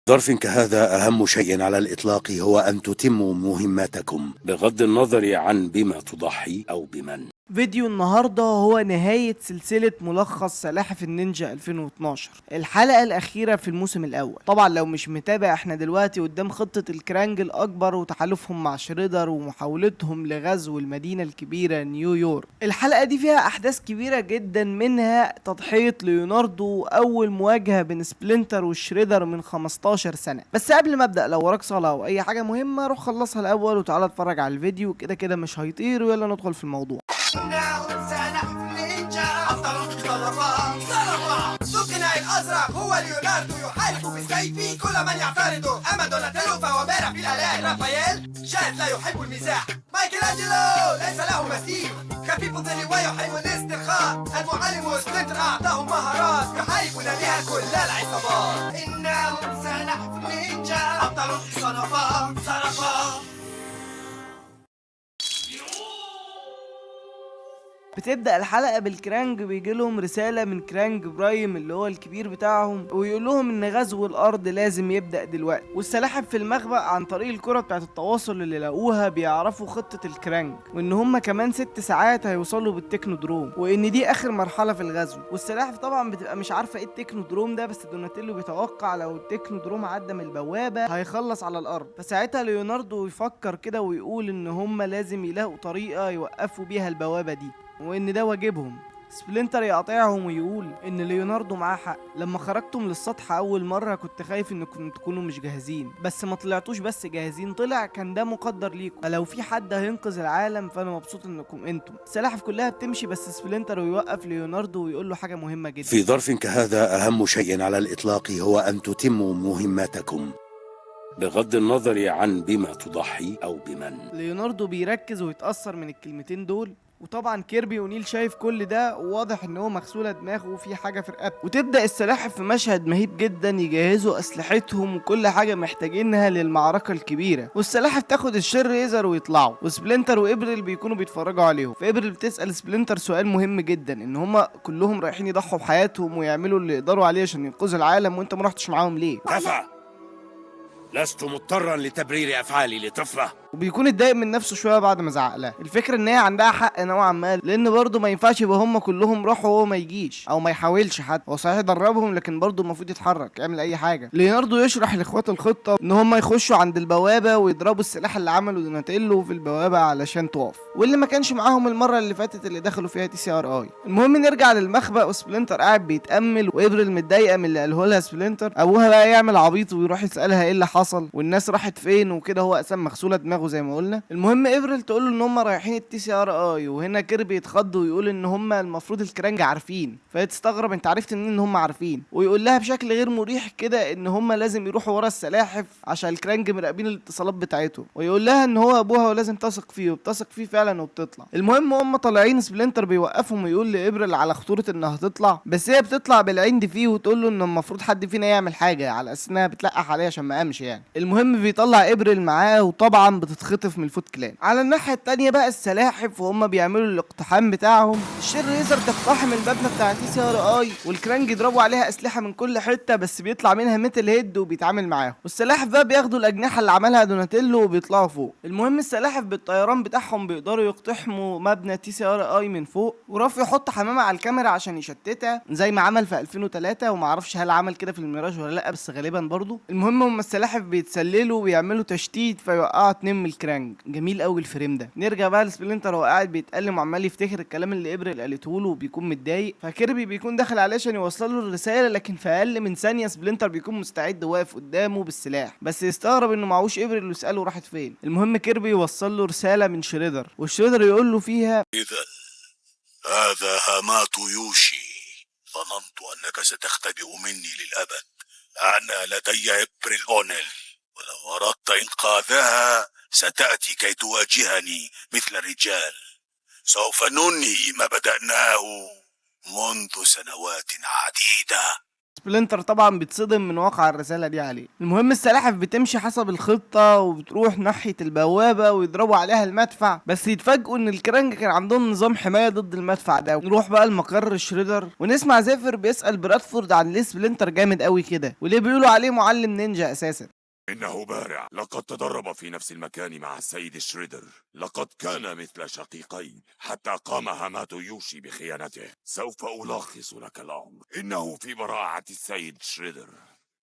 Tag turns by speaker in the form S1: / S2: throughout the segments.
S1: ظرف كهذا أهم شيء على الإطلاق هو أن تتموا مهماتكم بغض النظر عن بما تضحي أو بمن.
S2: فيديو النهاردة هو نهاية سلسلة ملخص سلاحف النينجا 2012، الحلقة الأخيرة في الموسم الأول. طبعا لو مش متابع، احنا دلوقتي قدام خطة الكرانج الأكبر وتحالفهم مع شريدر ومحاولتهم لغزو المدينة الكبيرة نيويورك. الحلقة دي فيها أحداث كبيرة جدا، منها تضحية ليوناردو، أول مواجهة بين سبلينتر والشريدر من 15 سنة. بس قبل ما أبدأ، لو وراك صلاة أو أي حاجة مهمة روح خلصها الأول وتعالى اتفرج على الفيديو، كده كده مش هيطير. ويلا ندخل في الموضوع.
S3: إنهم سلاحف نينجا أبطال طلبات سكناء الأزرق هو ليوناردو يحارب بالسيف كل من يعترضه. أما دوناتيلو فهو بارع في الآلات. رافائيل شاد لا يحب المزاح. مايكل أنجلو ليس له مثيل، خفيف الظل ويحب الاسترخاء. المعلم سبلينتر أعطاه مهارات يحاربون بها كل العصابات. إنهم سلاحف نينجا أبطال صرفات.
S2: بتبدأ الحلقة بالكرانج بيجي لهم رسالة من كرانج برايم اللي هو الكبير بتاعهم، ويقول لهم ان غزو الارض لازم يبدأ دلوقتي. والسلاحف في المخبأ عن طريق الكرة بتاعت التواصل اللي لقوها بيعرفوا خطة الكرانج، وان هم كمان 6 ساعات هيوصلوا بالتكنودروم، وان دي اخر مرحلة في الغزو. والسلاحف طبعا بتبقى مش عارفة ايه التكنودروم ده، بس دوناتيلو بيتوقع لو التكنودروم عدى من البوابة هيخلص على الارض. فساعتها ليوناردو يفكر كده ويقول ان هم لازم يلاقوا طريقة يوقفوا بيها البوابة دي، وان ده واجبهم. سبلينتر يقاطعهم ويقول ان ليوناردو معاه حق، لما خرجتم للسطح اول مرة كنت خايف انكم تكونوا مش جاهزين، بس ما طلعتوش بس جاهزين، طلع كان ده مقدر ليكم، فلو في حد هينقذ العالم فانا مبسوط انكم انتم. السلاحف كلها بتمشي، بس سبلينتر يوقف ليوناردو ويقول له حاجة مهمة جدا.
S1: في ظرف كهذا أهم شيء على الإطلاق هو أن تتموا مهماتكم بغض النظر عن بما تضحي أو بمن.
S2: ليوناردو بيركز ويتأثر من الكلمتين دول، وطبعا كيربي ونيل شايف كل ده، وواضح ان هو مغسوله دماغه وفي حاجه في رقبته. وتبدا السلاحف في مشهد مهيب جدا، يجهزوا اسلحتهم وكل حاجه محتاجينها للمعركه الكبيره. والسلاحف تاخد الشير ريزر ويطلعوا، وسبلينتر وابريل بيكونوا بيتفرجوا عليهم. فابريل بتسال سبلينتر سؤال مهم جدا، ان هما كلهم رايحين يضحوا بحياتهم ويعملوا اللي يقدروا عليه عشان ينقذوا العالم، وانت ما رحتش معاهم ليه؟
S1: كفى، لست مضطرا لتبرير أفعالي لطفلة.
S2: وبيكون اتضايق من نفسه شويه بعد ما زعق لها. الفكره ان هي عندها حق نوعا ما، لان برضه ما ينفعش يبقى هم كلهم راحوا وهو ما يجيش او ما يحاولش حتى. هو صحيح دربهم، لكن برضه المفروض يتحرك يعمل اي حاجه. ليوناردو يشرح لاخواته الخطه ان هم يخشوا عند البوابه ويضربوا السلاح اللي عمله دوناتيلو في البوابه علشان تقف، واللي ما كانش معاهم المره اللي فاتت اللي دخلوا فيها TCRI. المهم نرجع للمخبأ، وسبلينتر قاعد بيتامل، وابريل متضايقه من اللي قاله لها سبلينتر. ابوها بقى يعمل عبيط ويروح يسالها ايه اللي حصل والناس راحت فين وكده، هو اساسا مغسوله دماغه زي ما قلنا. المهم ابريل تقول له ان هم رايحين TCRI، وهنا كيربي يتخض ويقول ان هم المفروض الكرانج عارفين. فهي تستغرب، انت عرفت منين ان هم عارفين؟ ويقول لها بشكل غير مريح كده ان هم لازم يروحوا ورا السلاحف عشان الكرانج مراقبين الاتصالات بتاعتهم، ويقول لها ان هو ابوها ولازم تثق فيه، وبتثق فيه فعلا وبتطلع. المهم هم طالعين، سبلينتر بيوقفهم ويقول لابريل على خطوره انها تطلع، بس هي بتطلع بالعند فيه وتقول له ان المفروض حد فينا يعمل حاجه، على اساس انها بتلقح عليه عشان ما قامش يعني. المهم بيطلع ابريل معاه، وطبعا بتتخطف من الفوت كلان. على الناحيه التانية بقى السلاحف وهم بيعملوا الاقتحام بتاعهم، الشير ريزر تقتحم المبنى بتاع TCRI، والكرانج يضربوا عليها اسلحه من كل حته، بس بيطلع منها ميتل هيد وبيتعامل معاهم. والسلاحف بقى بياخدوا الاجنحه اللي عملها دوناتيلو وبيطلعوا فوق. المهم السلاحف بالطيران بتاعهم بيقدروا يقتحموا مبنى TCRI من فوق، ورافي يحط حمامه على الكاميرا عشان يشتتها زي ما عمل في 2003، وما اعرفش هل عمل كده في الميراج ولا لا، بس غالبا برضو. المهم هم السلاحف بيتسللوا ويعملوا تشتيت فيوقعوا 2 من الكرانج. جميل قوي الفريم ده. نرجع بقى لسبلينتر، هو قاعد بيتألم وعمال يفتكر الكلام اللي ابريل قالته له وبيكون متضايق. فكيربي بيكون داخل عليه عشان يوصل له الرساله، لكن في اقل من ثانيه سبلينتر بيكون مستعد واقف قدامه بالسلاح، بس يستغرب انه معهوش ابريل ويساله راحت فين. المهم كيربي يوصل له رساله من شريدر، والشريدر يقول له فيها:
S4: إذا هذا هامات يوشي، ظننت أنك ستختبئ مني للأبد. أنا لدي إبريل أونيل، ولو أردت إنقاذها ستأتي كي تواجهني مثل الرجال. سوف ننهي ما بدأناه منذ سنوات عديدة.
S2: سبلنتر طبعا بيتصدم من واقع الرسالة دي عليه. المهم السلاحف بتمشي حسب الخطة وبتروح ناحية البوابة ويضربوا عليها المدفع، بس يتفاجئوا ان الكرانج كان عندهم نظام حماية ضد المدفع ده. نروح بقى لمقر شريدر ونسمع زيفر بيسأل برادفورد عن ليه سبلنتر جامد قوي كده وليه بيقولوا عليه معلم نينجا اساسا.
S5: إنه بارع، لقد تدرب في نفس المكان مع السيد شريدر، لقد كان مثل شقيقين حتى قام هاماتو يوشي بخيانته. سوف ألخص لك الأمر، إنه في براعة السيد شريدر،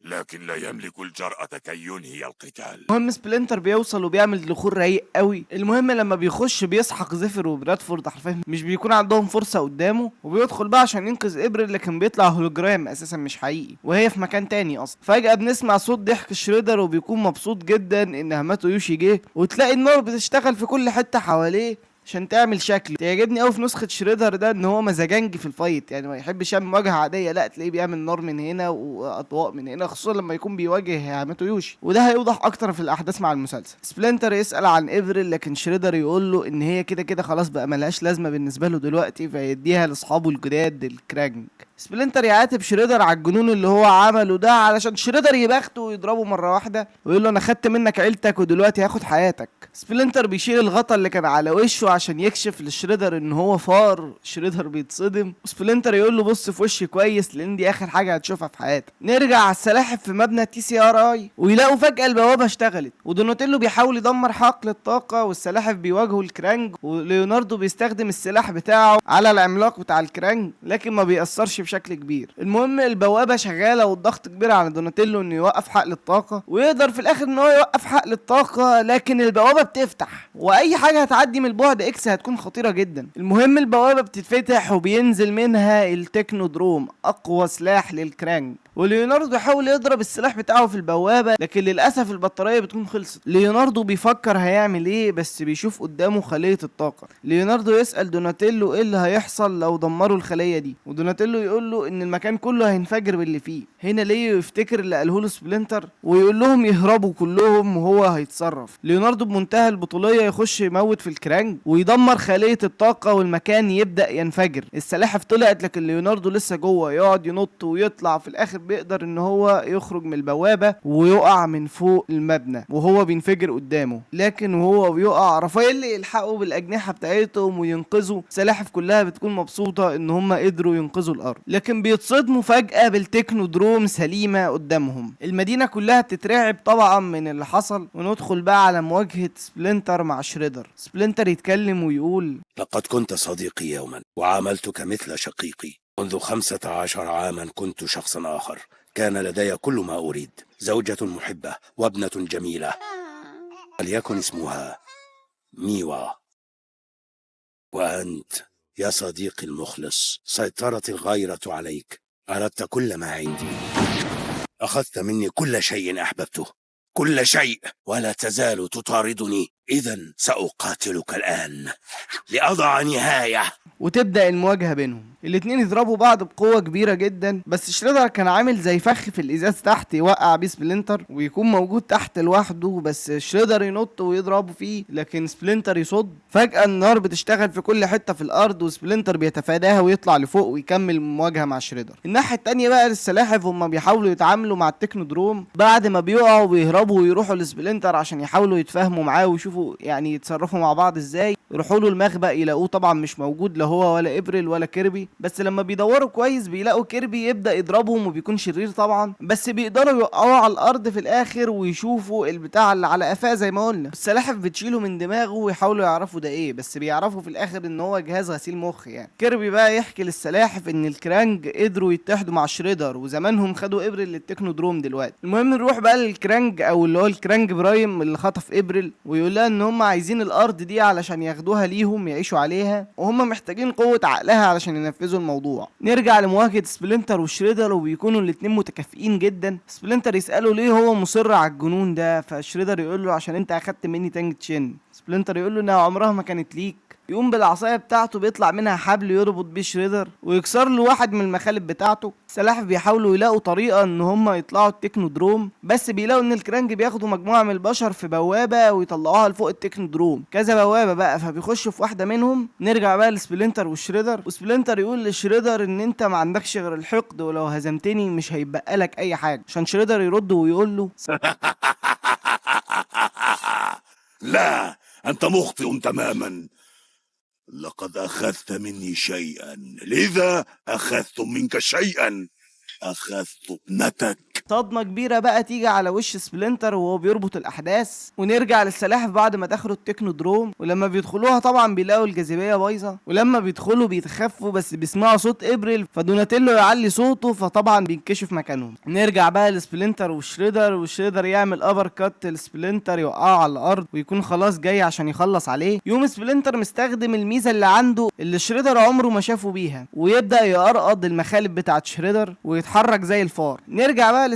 S5: لكن لا يملك الجرأة كي ينهي القتال.
S2: المهم سبلنتر بيوصل وبيعمل دخول رايق قوي. المهم لما بيخش بيسحق زيفر وبرادفورد، حرفيا مش بيكون عندهم فرصه قدامه، وبيدخل بقى عشان ينقذ ابريل، لكن بيطلع هولوجرام اساسا مش حقيقي وهي في مكان تاني اصلا. فجاه بنسمع صوت ضحك شريدر وبيكون مبسوط جدا ان هاماتو يوشي جه، وتلاقي النار بتشتغل في كل حته حواليه عشان تعمل شكل. تعجبني قوي في نسخه شريدر ده ان هو مزاجنجي في الفايت، يعني ما يحبش يعمل مواجهه عاديه، لا تلاقيه بيعمل نار من هنا واطواق من هنا، خصوصا لما يكون بيواجه هاماتو يوشي، وده هيوضح اكتر في الاحداث مع المسلسل. سبلنتر يسال عن ابريل، لكن شريدر يقول له ان هي كده كده خلاص بقى ملهاش لازمه بالنسبه له دلوقتي، فيديها لاصحابه الجداد الكرانج. سبلنتر يعاتب شريدر على الجنون اللي هو عمله ده علشان شريدر يبخته ويضربه مره واحده ويقول له انا خدت منك عيلتك ودلوقتي هاخد حياتك. سبلنتر بيشيل الغطا اللي كان على وشه عشان يكشف لشريدر ان هو فار. شريدر بيتصدم وسبلنتر يقول له بص في وشي كويس لان دي اخر حاجه هتشوفها في حياتك. نرجع على السلاحف في مبنى TCRI ويلاقوا فجاه البوابه اشتغلت، ودوناتيلو بيحاول يدمر حقل الطاقه والسلاحف بيواجهوا الكرانج، وليوناردو بيستخدم السلاح بتاعه على العملاق بتاع الكرانج لكن ما بيأثرش بشكل كبير. المهم البوابه شغاله والضغط كبير على دوناتيلو انه يوقف حقل الطاقه، ويقدر في الاخر ان هو يوقف حقل الطاقه، لكن البوابه بتفتح واي حاجه هتعدي من البعد اكس هتكون خطيره جدا. المهم البوابه بتتفتح وبينزل منها التكنودروم، اقوى سلاح للكرانج، وليوناردو يحاول يضرب السلاح بتاعه في البوابه لكن للاسف البطاريه بتكون خلصت. ليوناردو بيفكر هيعمل ايه بس بيشوف قدامه خليه الطاقه. ليوناردو يسال دوناتيلو ايه اللي هيحصل لو دمروا الخليه دي، ودوناتيلو يقول له ان المكان كله هينفجر باللي فيه. هنا ليو يفتكر اللي قاله له سبلنتر ويقول لهم يهربوا كلهم وهو هيتصرف. ليوناردو بمنتهى البطوليه يخش يموت في الكرانج ويدمر خليه الطاقه والمكان يبدا ينفجر. السلاحف طلعت لكن ليوناردو لسه جوه، يقعد ينط ويطلع، في الاخر بيقدر ان هو يخرج من البوابه ويقع من فوق المبنى وهو بينفجر قدامه، لكن وهو بيقع رافائيل يلحقوا بالاجنحه بتاعتهم وينقذوا. السلاحف كلها بتكون مبسوطه ان هم قدروا ينقذوا الارض، لكن بيتصدموا فجاه بالتكنودروم سليمه قدامهم. المدينه كلها بتترعب طبعا من اللي حصل، وندخل بقى على مواجهه سبلنتر مع شريدر. سبلنتر يتكلم ويقول
S1: لقد كنت صديقي يوما وعاملتك مثل شقيقي. منذ 15 عاما كنت شخصا آخر، كان لدي كل ما أريد، زوجة محبة وابنة جميلة وليكن اسمها ميوا. وأنت يا صديقي المخلص سيطرت الغيرة عليك، أردت كل ما عندي، أخذت مني كل شيء أحببته، كل شيء، ولا تزال تطاردني. إذن سأقاتلك الآن لأضع نهاية.
S2: وتبدأ المواجهة بينهم. الاتنين يضربوا بعض بقوة كبيرة جدا، بس شريدر كان عامل زي فخ في الازاز تحت يوقع بيه سبلنتر ويكون موجود تحت لوحده، بس شريدر ينط ويضربه فيه لكن سبلنتر يصد. فجأة النار بتشتغل في كل حتة في الارض وسبلنتر بيتفاداها ويطلع لفوق ويكمل المواجهة مع شريدر. الناحية التانية بقى للسلاحف هم بيحاولوا يتعاملوا مع التكنودروم بعد ما بيقعوا ويهربوا ويروحوا لسبلنتر عشان يحاولوا يتفاهموا معاه ويشوفوا يعني يتصرفوا مع بعض ازاي. يروحوا له المخبأ يلاقوه طبعا مش موجود، لا هو ولا ابريل ولا كيربي، بس لما بيدوروا كويس بيلاقوا كيربي يبدأ يضربهم وبيكون شرير طبعا، بس بيقدروا يوقعوا على الارض في الاخر ويشوفوا البتاع اللي على قفاه زي ما قلنا. السلاحف بتشيله من دماغه ويحاولوا يعرفوا ده ايه، بس بيعرفوا في الاخر ان هو جهاز غسيل مخ يعني. كيربي بقى يحكي للسلاحف ان الكرانج قدروا يتحدوا مع شريدر وزمانهم خدوا ابريل للتكنودروم دلوقتي. المهم نروح بقى للكرانج او اللي هو الكرانج برايم اللي خطف ابريل، ويقول لها ان هم عايزين الارض دي علشان ياخدوها ليهم يعيشوا عليها، وهم محتاجين قوة عقلها علشان ينفذوا الموضوع. نرجع لمواجهة سبلنتر وشريدر وبيكونوا الاتنين متكافئين جدا. سبلنتر يسأله ليه هو مصر على الجنون ده، فشريدر يقول له عشان انت اخدت مني تانج تشين. سبلنتر يقول له انها عمرها ما كانت ليك، يقوم بالعصايه بتاعته بيطلع منها حبل يربط بيه شريدر ويكسر له واحد من المخالب بتاعته. السلاحف بيحاولوا يلاقوا طريقه ان هم يطلعوا التكنودروم، بس بيلاقوا ان الكرانج بياخدوا مجموعه من البشر في بوابه ويطلعوها لفوق التكنودروم، كذا بوابه بقى، فبيخشوا في واحده منهم. نرجع بقى لسبلنتر والشريدر، وسبلنتر يقول لشريدر ان انت ما عندكش غير الحقد، ولو هزمتني مش هيبقى لك اي حاجه، عشان شريدر يرد ويقول له
S4: لا، أنت مخطئ تماما. لقد أخذت مني شيئا، لذا أخذت منك شيئا. أخذت ابنتك.
S2: صدمة كبيرة بقى تيجي على وش سبلنتر وهو بيربط الأحداث. ونرجع للسلاحف بعد ما دخلوا التكنودروم، ولما بيدخلوها طبعا بيلاقوا الجاذبية بايظة، ولما بيدخلوا بيتخفوا بس بيسمعوا صوت إبريل، فدوناتيلو يعلي صوته فطبعا بينكشف مكانهم. نرجع بقى لسبلنتر والشريدر يعمل أبر كات لسبلنتر يوقعه على الأرض ويكون خلاص جاي عشان يخلص عليه. يوم سبلنتر مستخدم الميزة اللي عنده اللي شريدر عمره ما شافه بيها، ويبدأ يقرقض المخالب بتاعت شريدر ويتحرك زي الفار. نرجع بقى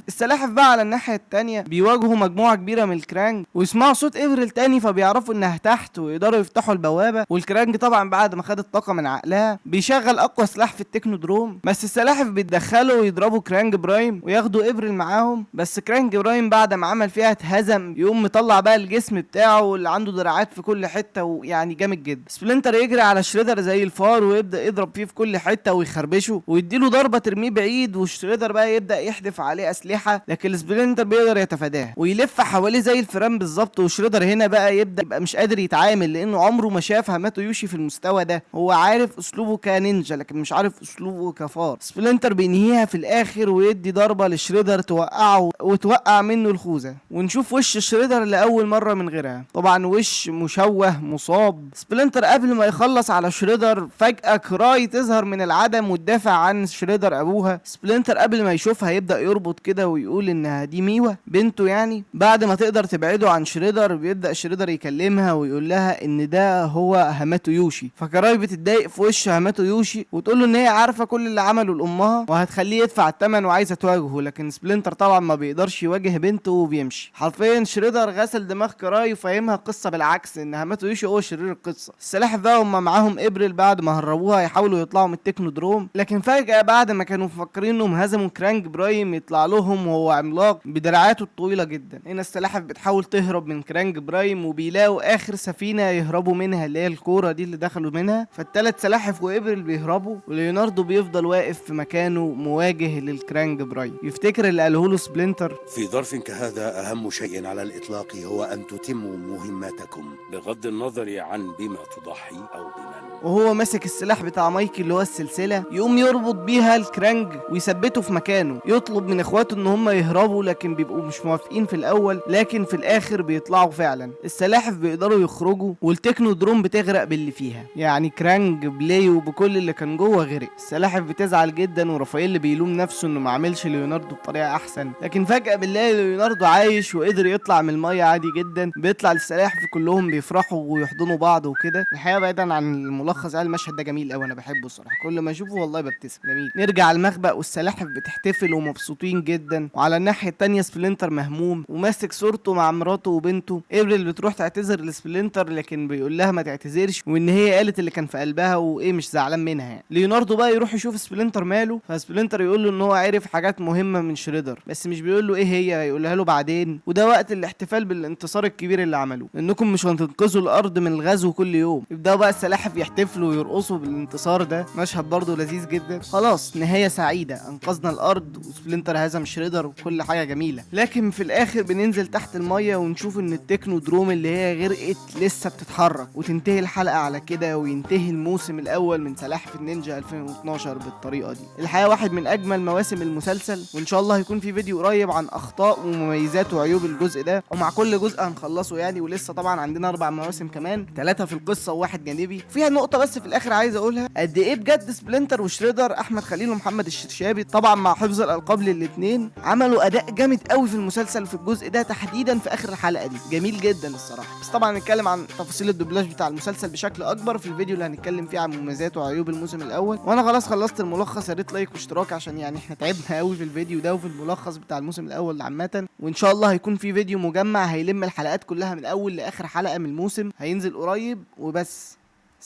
S2: السلاحف بقى على الناحية التانية بيواجهوا مجموعة كبيرة من الكرانج ويسمعوا صوت إبريل تاني، فبيعرفوا انها تحت ويقدروا يفتحوا البوابة. والكرانج طبعا بعد ما خد الطاقة من عقلها بيشغل اقوى سلاح في التكنودروم، بس السلاحف بيتدخلوا ويضربوا كرانج برايم وياخدوا إبريل معاهم. بس كرانج برايم بعد ما عمل فيها اتهزم، يقوم مطلع بقى الجسم بتاعه اللي عنده دراعات في كل حتة ويعني جامد جدا. سبلنتر يجري على شريدر زي الفار ويبدأ يضرب فيه في كل حتة ويخربشه ويديله ضربة ترميه بعيد، وشريدر بقى يبدأ يحدف عليه اسلحه، لكن سبلنتر بيقدر يتفاداها ويلف حواليه زي الفيران بالظبط. وشريدر هنا بقى يبدا مش قادر يتعامل، لانه عمره ما شاف هاماتو يوشي في المستوى ده. هو عارف اسلوبه كنينجا لكن مش عارف اسلوبه كفار. سبلنتر بينهيها في الاخر ويدي ضربه لشريدر توقعه وتوقع منه الخوذه، ونشوف وش شريدر لاول مره من غيرها، طبعا وش مشوه مصاب. سبلنتر قبل ما يخلص على شريدر فجاه كراي تظهر من العدم وتدافع عن شريدر ابوها. سبلنتر قبل ما يشوفها يبدأ يربط كده ويقول انها دي ميوة بنته يعني. بعد ما تقدر تبعده عن شريدر بيبدأ شريدر يكلمها ويقول لها ان ده هو هاماتو يوشي، فكراي بتتضايق في وش هاماتو يوشي وتقول له ان هي عارفة كل اللي عمله لأمها وهتخليه يدفع الثمن وعايزة تواجهه، لكن سبلنتر طبعا ما بيقدرش يواجه بنته وبيمشي. حرفيا شريدر غسل دماغ كراي وفهمها القصة بالعكس، ان هاماتو يوشي هو شرير القصة. السلاحف بقى هم معاهم ابريل بعد ما هربوها يحاولوا يطلعوا من التكنودروم، لكن فجأة بعد ما كانوا مفكرين انهم هزموا كرانج برايم يطلع لهم وهو عملاق بدراعاته الطويله جدا. هنا السلاحف بتحاول تهرب من كرانج برايم وبيلاقوا اخر سفينه يهربوا منها اللي هي الكوره دي اللي دخلوا منها، فالثلاث سلاحف وابريل بيهربوا وليوناردو بيفضل واقف في مكانه مواجه للكرانج برايم. يفتكر اللي قاله له سبلنتر:
S1: في ظرف كهذا أهم شيء على الإطلاق هو أن تتموا مهمتكم بغض النظر عن بما تضحي أو بمن.
S2: وهو ماسك السلاح بتاع مايكي اللي هو السلسله، يقوم يربط بيها الكرانج ويثبته في مكانه. يطلب من اخواته ان هم يهربوا لكن بيبقوا مش موافقين في الاول، لكن في الاخر بيطلعوا فعلا. السلاحف بيقدروا يخرجوا والتكنودروم بتغرق باللي فيها، يعني كرانج بلايو بكل اللي كان جوه غرق. السلاحف بتزعل جدا ورافائيل اللي بيلوم نفسه انه ما عملش ليوناردو بطريقه احسن، لكن فجاه بنلاقي ليوناردو عايش وقدر يطلع من الميه عادي جدا. بيطلع السلاحف كلهم بيفرحوا ويحضنوا بعض وكده. الحقيقه بعيدا عن الملخص يعني المشهد ده جميل قوي، انا بحبه الصراحه، كل ما اشوفه والله ببتسم، جميل. نرجع المخبأ والسلاحف بتحتفل ومبسوطين جدا، وعلى الناحيه التانيه سبلنتر مهموم وماسك صورته مع مراته وبنته. ابريل بتروح تعتذر لسبلنتر لكن بيقول لها ما تعتذرش وان هي قالت اللي كان في قلبها وايه مش زعلان منها يعني. ليوناردو بقى يروح يشوف سبلنتر ماله، فسبلنتر يقول له ان هو عرف حاجات مهمه من شريدر بس مش بيقول له ايه هي، هيقولها له بعدين. وده وقت الاحتفال بالانتصار الكبير اللي عملوه، انكم مش هتنقذوا الارض من الغزو كل يوم. يبداوا بقى السلاحف يحتفلوا ويرقصوا بالانتصار ده، مشهد برضه لذيذ جدا. خلاص نهايه سعيده، انقذنا الارض وسبلنتر هزم شريدر وكل حاجه جميله. لكن في الاخر بننزل تحت الميه ونشوف ان التكنودروم اللي هي غرقت لسه بتتحرك، وتنتهي الحلقه على كده وينتهي الموسم الاول من سلاحف النينجا 2012 بالطريقه دي. الحقيقه واحد من اجمل مواسم المسلسل، وان شاء الله هيكون في فيديو قريب عن اخطاء ومميزات وعيوب الجزء ده، ومع كل جزء هنخلصه يعني. ولسه طبعا عندنا 4 مواسم كمان، 3 في القصه وواحد جانبي. فيها نقطه بس في الاخر عايز اقولها، قد ايه بجد سبلنتر وشريدر احمد خليل ومحمد الشرشابي طبعا مع حفظ الالقاب للاثنين عملوا اداء جامد قوي في المسلسل في الجزء ده تحديدا في اخر الحلقه دي، جميل جدا الصراحه. بس طبعا هنتكلم عن تفاصيل الدوبلاج بتاع المسلسل بشكل اكبر في الفيديو اللي هنتكلم فيه عن مميزات وعيوب الموسم الاول. وانا خلاص خلصت الملخص، يا ريت لايك واشتراك عشان يعني احنا تعبنا قوي في الفيديو ده وفي الملخص بتاع الموسم الاول عامه. وان شاء الله هيكون في فيديو مجمع هيلم الحلقات كلها من اول لاخر حلقه من الموسم، هينزل قريب وبس.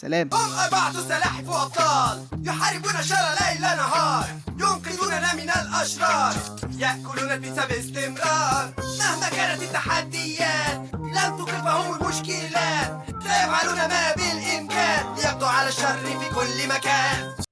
S2: سلام.
S3: هم 4 سلاحف وأبطال يحاربون شر ليل نهار، ينقذوننا من الأشرار، يأكلون البيتزا باستمرار. مهما كانت التحديات لن توقفهم المشكلات، سيفعلون ما بالإمكان ليقضوا على الشر في كل مكان.